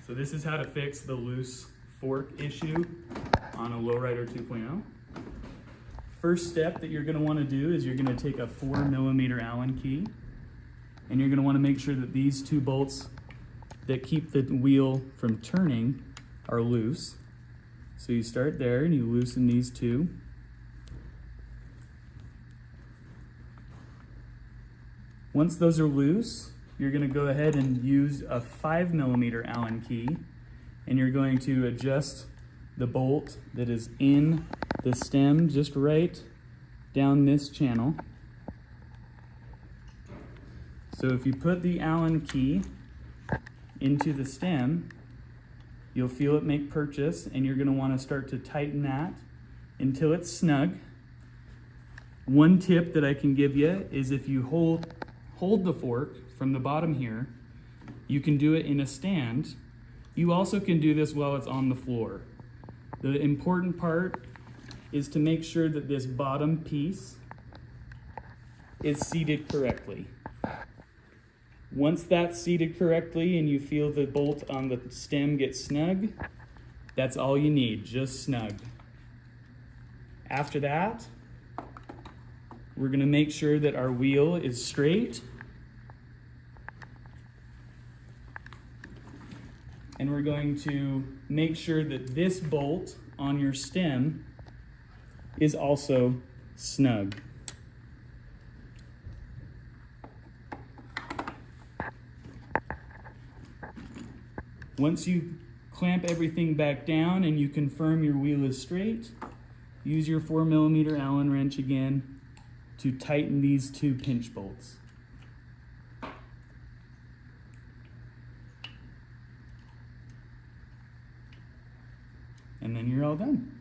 So this is how to fix the loose fork issue on a Low Rider 2.0. First step that you're going to want to do is you're going to take a 4mm Allen key, and you're going to want to make sure that these two bolts that keep the wheel from turning are loose. So you start there and you loosen these two. Once those are loose, you're going to go ahead and use a 5mm Allen key, and you're going to adjust the bolt that is in the stem just right down this channel. So if you put the Allen key into the stem, you'll feel it make purchase, and you're going to want to start to tighten that until it's snug. One tip that I can give you is if you hold the fork from the bottom here, you can do it in a stand. You also can do this while it's on the floor. The important part is to make sure that this bottom piece is seated correctly. Once that's seated correctly and you feel the bolt on the stem get snug, that's all you need, just snug. After that, we're going to make sure that our wheel is straight, and we're going to make sure that this bolt on your stem is also snug. Once you clamp everything back down and you confirm your wheel is straight, use your 4mm Allen wrench again to tighten these two pinch bolts. And then you're all done.